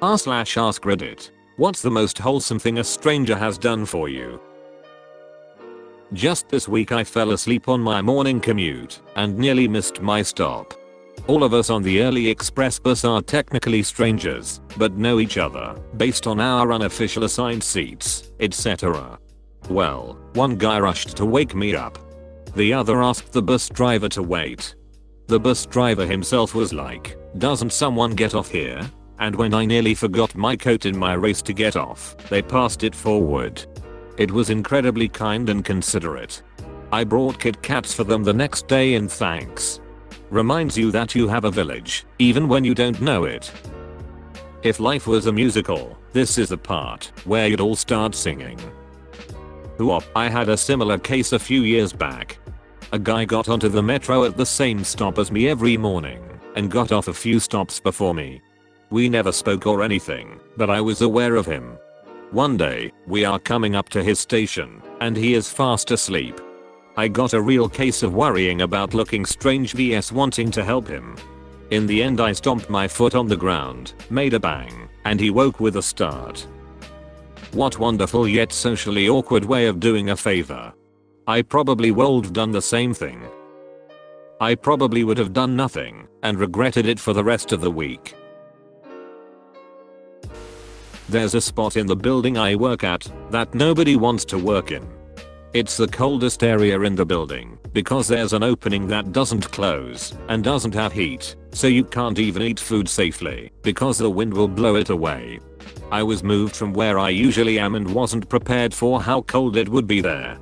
r/AskReddit. What's the most wholesome thing a stranger has done for you? Just this week I fell asleep on my morning commute and nearly missed my stop. All of us on the early express bus are technically strangers, but know each other based on our unofficial assigned seats, etc. Well, one guy rushed to wake me up. The other asked the bus driver to wait. The bus driver himself was like, "Doesn't someone get off here?" And when I nearly forgot my coat in my race to get off, they passed it forward. It was incredibly kind and considerate. I brought Kit Kats for them the next day in thanks. Reminds you that you have a village, even when you don't know it. If life was a musical, this is the part where you'd all start singing. I had a similar case a few years back. A guy got onto the metro at the same stop as me every morning and got off a few stops before me. We never spoke or anything, but I was aware of him. One day, we are coming up to his station, and he is fast asleep. I got a real case of worrying about looking strange vs wanting to help him. In the end I stomped my foot on the ground, made a bang, and he woke with a start. What wonderful yet socially awkward way of doing a favor. I probably would have done the same thing. I probably would have done nothing and regretted it for the rest of the week. There's a spot in the building I work at that nobody wants to work in. It's the coldest area in the building because there's an opening that doesn't close and doesn't have heat, so you can't even eat food safely because the wind will blow it away. I was moved from where I usually am and wasn't prepared for how cold it would be there.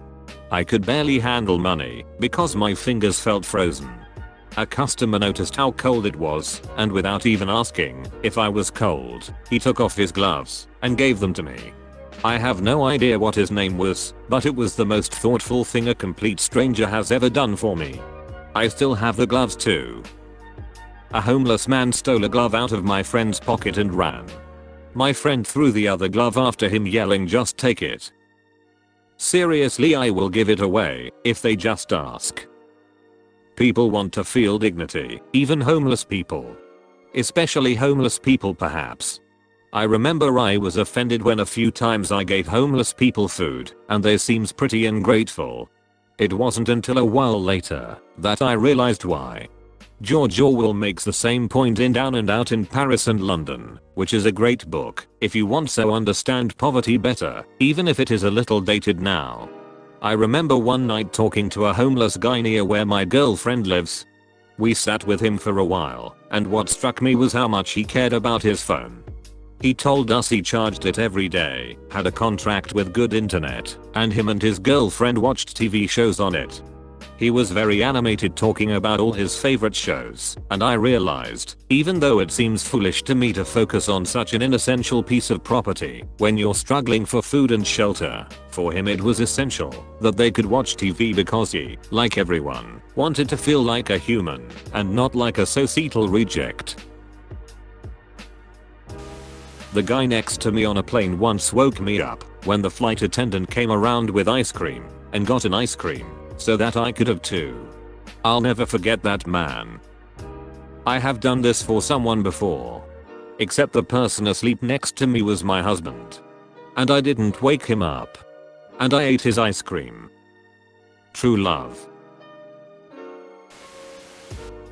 I could barely handle money because my fingers felt frozen. A customer noticed how cold it was, and without even asking if I was cold, he took off his gloves and gave them to me. I have no idea what his name was, but it was the most thoughtful thing a complete stranger has ever done for me. I still have the gloves too. A homeless man stole a glove out of my friend's pocket and ran. My friend threw the other glove after him yelling, "Just take it." Seriously, I will give it away if they just ask. People want to feel dignity, even homeless people. Especially homeless people perhaps. I remember I was offended when a few times I gave homeless people food and they seemed pretty ungrateful. It wasn't until a while later that I realized why. George Orwell makes the same point in Down and Out in Paris and London, which is a great book if you want to understand poverty better, even if it is a little dated now. I remember one night talking to a homeless guy near where my girlfriend lives. We sat with him for a while, and what struck me was how much he cared about his phone. He told us he charged it every day, had a contract with good internet, and him and his girlfriend watched TV shows on it. He was very animated talking about all his favorite shows, and I realized, even though it seems foolish to me to focus on such an inessential piece of property when you're struggling for food and shelter, for him it was essential that they could watch TV because he, like everyone, wanted to feel like a human and not like a societal reject. The guy next to me on a plane once woke me up when the flight attendant came around with ice cream and got an ice cream so that I could have too. I'll never forget that man. I have done this for someone before. Except the person asleep next to me was my husband. And I didn't wake him up. And I ate his ice cream. True love.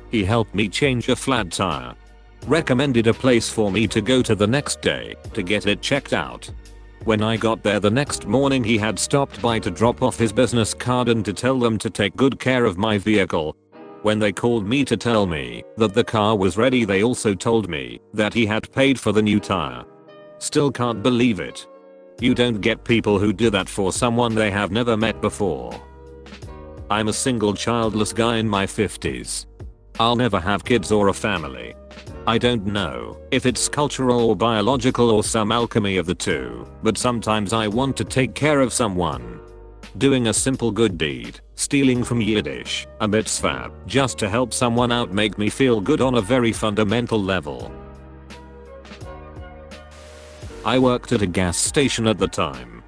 He helped me change a flat tire. Recommended a place for me to go to the next day to get it checked out. When I got there the next morning he had stopped by to drop off his business card and to tell them to take good care of my vehicle. When they called me to tell me that the car was ready, they also told me that he had paid for the new tire. Still can't believe it. You don't get people who do that for someone they have never met before. I'm a single childless guy in my 50s. I'll never have kids or a family. I don't know if it's cultural or biological or some alchemy of the two, but sometimes I want to take care of someone. Doing a simple good deed, stealing from Yiddish, a mitzvah, just to help someone out make me feel good on a very fundamental level. I worked at a gas station at the time.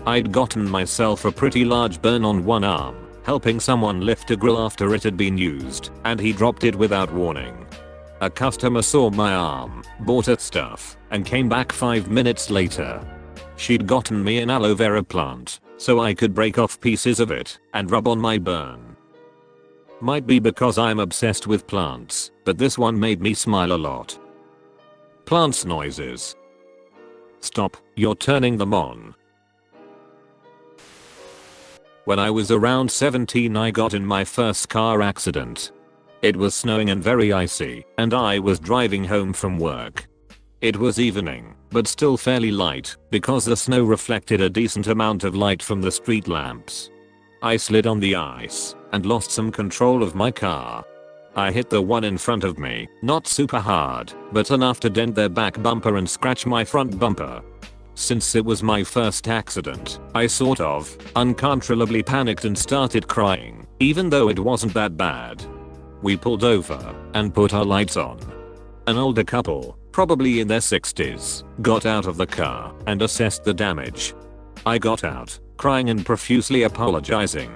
I'd gotten myself a pretty large burn on one arm, helping someone lift a grill after it had been used, and he dropped it without warning. A customer saw my arm, bought her stuff, and came back 5 minutes later. She'd gotten me an aloe vera plant, so I could break off pieces of it and rub on my burn. Might be because I'm obsessed with plants, but this one made me smile a lot. Plants noises. Stop, you're turning them on. When I was around 17 I got in my first car accident. It was snowing and very icy, and I was driving home from work. It was evening, but still fairly light, because the snow reflected a decent amount of light from the street lamps. I slid on the ice, and lost some control of my car. I hit the one in front of me, not super hard, but enough to dent their back bumper and scratch my front bumper. Since it was my first accident, I sort of, uncontrollably panicked and started crying, even though it wasn't that bad. We pulled over, and put our lights on. An older couple, probably in their 60s, got out of the car, and assessed the damage. I got out, crying and profusely apologizing.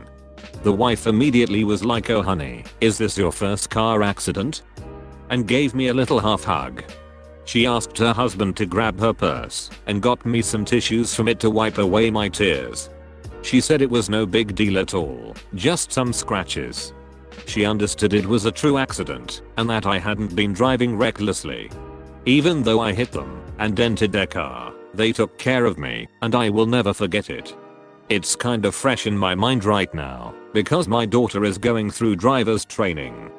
The wife immediately was like, "Oh honey, is this your first car accident?" and gave me a little half hug. She asked her husband to grab her purse and got me some tissues from it to wipe away my tears. She said it was no big deal at all, just some scratches. She understood it was a true accident and that I hadn't been driving recklessly. Even though I hit them and dented their car, they took care of me and I will never forget it. It's kind of fresh in my mind right now because my daughter is going through driver's training.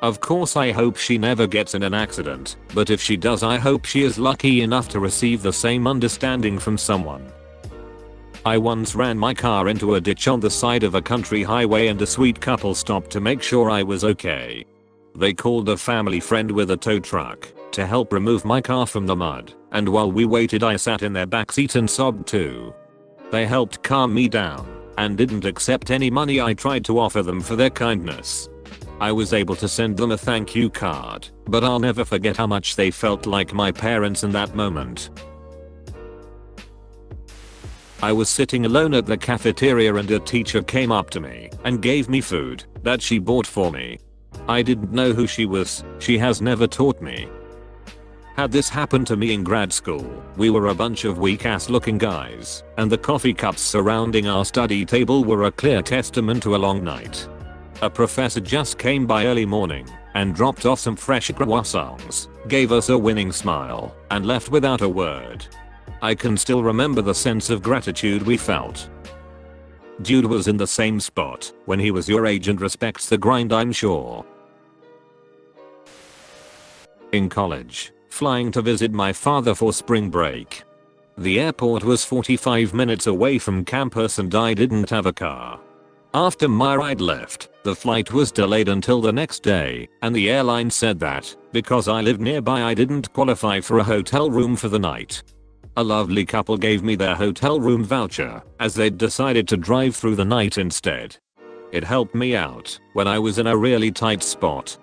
Of course I hope she never gets in an accident, but if she does I hope she is lucky enough to receive the same understanding from someone. I once ran my car into a ditch on the side of a country highway and a sweet couple stopped to make sure I was okay. They called a family friend with a tow truck to help remove my car from the mud, and while we waited I sat in their backseat and sobbed too. They helped calm me down and didn't accept any money I tried to offer them for their kindness. I was able to send them a thank you card, but I'll never forget how much they felt like my parents in that moment. I was sitting alone at the cafeteria and a teacher came up to me and gave me food that she bought for me. I didn't know who she was, she has never taught me. Had this happened to me in grad school, we were a bunch of weak ass looking guys, and the coffee cups surrounding our study table were a clear testament to a long night. A professor just came by early morning and dropped off some fresh croissants, gave us a winning smile, and left without a word. I can still remember the sense of gratitude we felt. Dude was in the same spot when he was your age and respects the grind, I'm sure. In college, flying to visit my father for spring break. The airport was 45 minutes away from campus and I didn't have a car. After my ride left, the flight was delayed until the next day, and the airline said that, because I lived nearby I didn't qualify for a hotel room for the night. A lovely couple gave me their hotel room voucher, as they'd decided to drive through the night instead. It helped me out when I was in a really tight spot.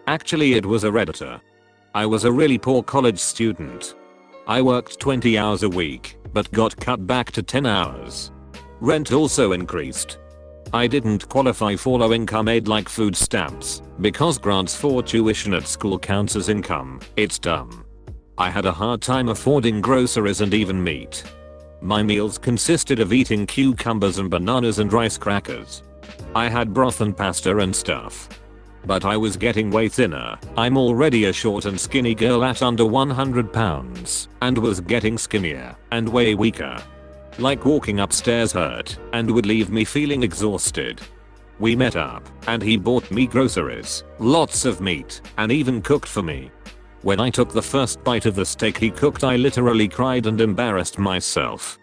Actually it was a Redditor. I was a really poor college student. I worked 20 hours a week, but got cut back to 10 hours. Rent also increased. I didn't qualify for low income aid like food stamps, because grants for tuition at school counts as income. It's dumb. I had a hard time affording groceries and even meat. My meals consisted of eating cucumbers and bananas and rice crackers. I had broth and pasta and stuff. But I was getting way thinner. I'm already a short and skinny girl at under 100 pounds, and was getting skinnier and way weaker. Like walking upstairs hurt and would leave me feeling exhausted. We met up and he bought me groceries, lots of meat, and even cooked for me. When I took the first bite of the steak he cooked I literally cried and embarrassed myself.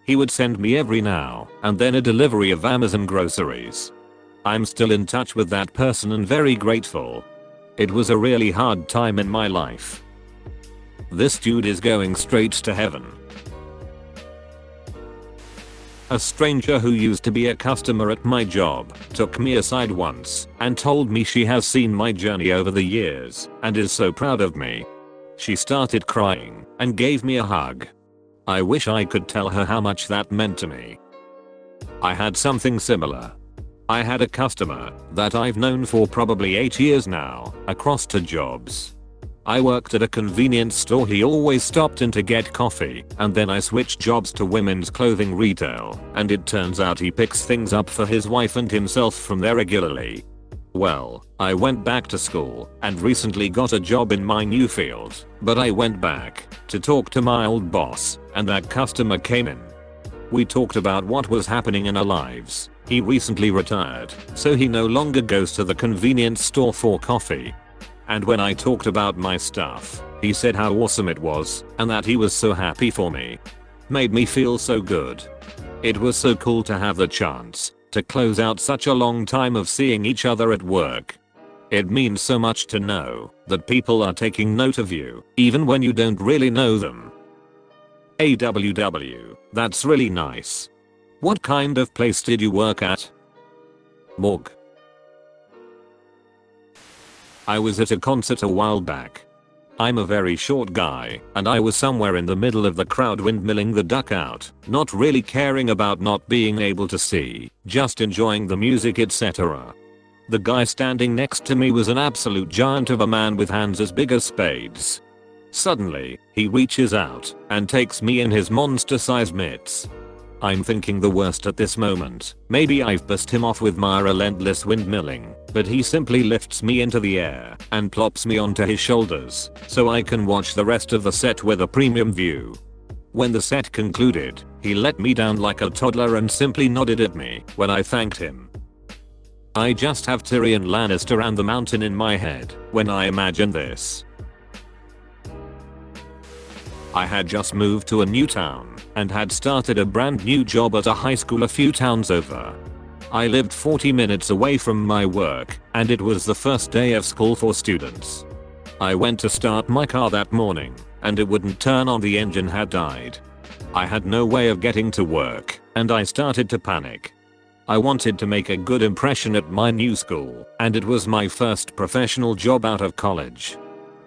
He would send me every now and then a delivery of Amazon groceries. I'm still in touch with that person and very grateful. It was a really hard time in my life. This dude is going straight to heaven. A stranger who used to be a customer at my job took me aside once and told me she has seen my journey over the years and is so proud of me. She started crying and gave me a hug. I wish I could tell her how much that meant to me. I had something similar. I had a customer that I've known for probably 8 years now, across 2 jobs. I worked at a convenience store. He always stopped in to get coffee, and then I switched jobs to women's clothing retail, and it turns out he picks things up for his wife and himself from there regularly. Well, I went back to school and recently got a job in my new field, but I went back to talk to my old boss, and that customer came in. We talked about what was happening in our lives. He recently retired, so he no longer goes to the convenience store for coffee. And when I talked about my stuff, he said how awesome it was and that he was so happy for me. Made me feel so good. It was so cool to have the chance to close out such a long time of seeing each other at work. It means so much to know that people are taking note of you, even when you don't really know them. AWW, that's really nice. What kind of place did you work at? Morg. I was at a concert a while back. I'm a very short guy, and I was somewhere in the middle of the crowd windmilling the duck out, not really caring about not being able to see, just enjoying the music, etc. The guy standing next to me was an absolute giant of a man with hands as big as spades. Suddenly, he reaches out and takes me in his monster-sized mitts. I'm thinking the worst at this moment. Maybe I've pissed him off with my relentless windmilling, but he simply lifts me into the air and plops me onto his shoulders so I can watch the rest of the set with a premium view. When the set concluded, he let me down like a toddler and simply nodded at me when I thanked him. I just have Tyrion Lannister and the mountain in my head when I imagine this. I had just moved to a new town and had started a brand new job at a high school a few towns over. I lived 40 minutes away from my work, and it was the first day of school for students. I went to start my car that morning, and it wouldn't turn on. The engine had died. I had no way of getting to work, and I started to panic. I wanted to make a good impression at my new school, and it was my first professional job out of college.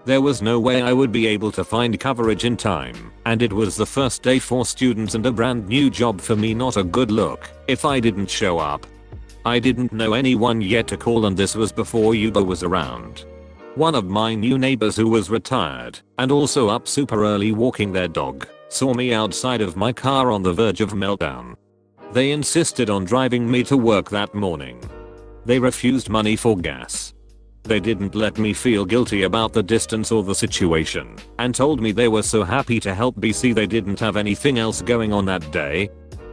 There was no way I would be able to find coverage in time, and it was the first day for students and a brand new job for me. Not a good look if I didn't show up. I didn't know anyone yet to call, and this was before Uber was around. One of my new neighbors who was retired and also up super early walking their dog saw me outside of my car on the verge of meltdown. They insisted on driving me to work that morning. They refused money for gas. They didn't let me feel guilty about the distance or the situation, and told me they were so happy to help me. See, they didn't have anything else going on that day.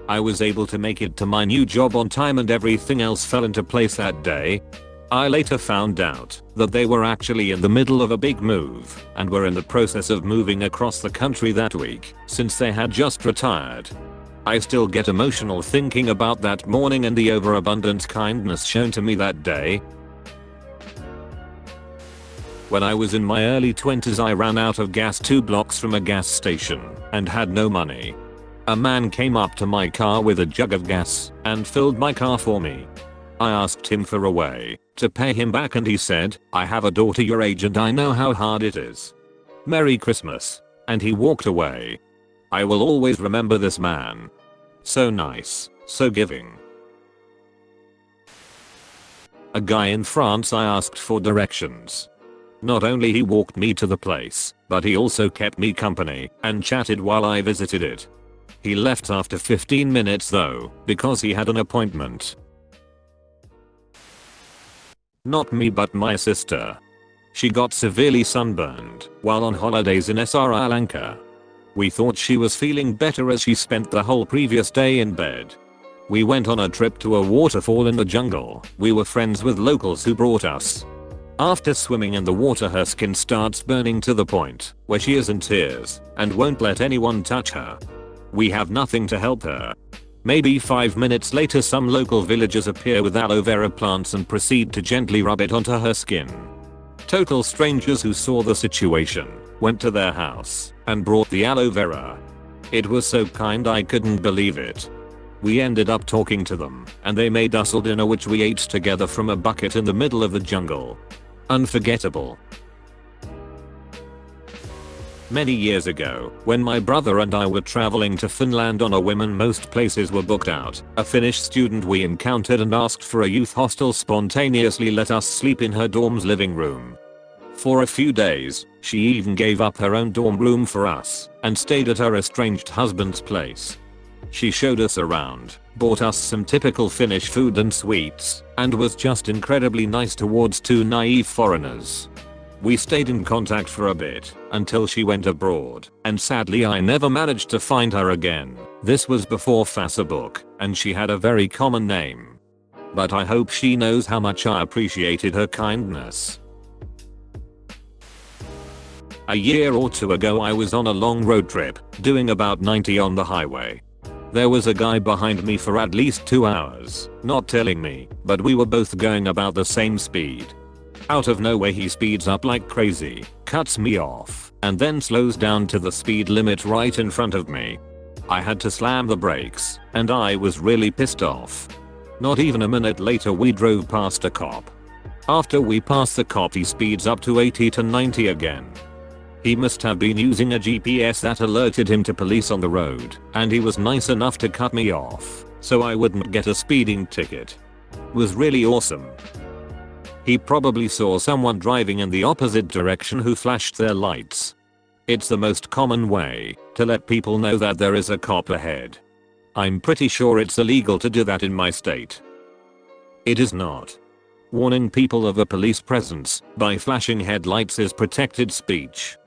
I was able to make it to my new job on time, and everything else fell into place that day. I later found out that they were actually in the middle of a big move and were in the process of moving across the country that week, since they had just retired. I still get emotional thinking about that morning and the overabundant kindness shown to me that day. When I was in my early 20s, I ran out of gas 2 blocks from a gas station and had no money. A man came up to my car with a jug of gas and filled my car for me. I asked him for a way to pay him back, and he said, "I have a daughter your age and I know how hard it is. Merry Christmas." And he walked away. I will always remember this man. So nice, so giving. A guy in France, I asked for directions. Not only he walked me to the place, but he also kept me company and chatted while I visited it. He left after 15 minutes though, because he had an appointment. Not me, but my sister. She got severely sunburned while on holidays in Sri Lanka. We thought she was feeling better as she spent the whole previous day in bed. We went on a trip to a waterfall in the jungle. We were friends with locals who brought us. After swimming in the water, her skin starts burning to the point where she is in tears and won't let anyone touch her. We have nothing to help her. Maybe 5 minutes later, some local villagers appear with aloe vera plants and proceed to gently rub it onto her skin. Total strangers who saw the situation went to their house and brought the aloe vera. It was so kind, I couldn't believe it. We ended up talking to them, and they made us all dinner, which we ate together from a bucket in the middle of the jungle. Unforgettable. Many years ago, when my brother and I were traveling to Finland on a whim and most places were booked out, a Finnish student we encountered and asked for a youth hostel spontaneously let us sleep in her dorm's living room. For a few days, she even gave up her own dorm room for us and stayed at her estranged husband's place. She showed us around, bought us some typical Finnish food and sweets, and was just incredibly nice towards two naive foreigners. We stayed in contact for a bit until she went abroad, and sadly I never managed to find her again. This was before Facebook, and she had a very common name. But I hope she knows how much I appreciated her kindness. A year or two ago I was on a long road trip, doing about 90 on the highway. There was a guy behind me for at least 2 hours, not telling me, but we were both going about the same speed. Out of nowhere he speeds up like crazy, cuts me off, and then slows down to the speed limit right in front of me. I had to slam the brakes, and I was really pissed off. Not even a minute later we drove past a cop. After we passed the cop he speeds up to 80 to 90 again. He must have been using a GPS that alerted him to police on the road, and he was nice enough to cut me off, so I wouldn't get a speeding ticket. Was really awesome. He probably saw someone driving in the opposite direction who flashed their lights. It's the most common way to let people know that there is a cop ahead. I'm pretty sure it's illegal to do that in my state. It is not. Warning people of a police presence by flashing headlights is protected speech.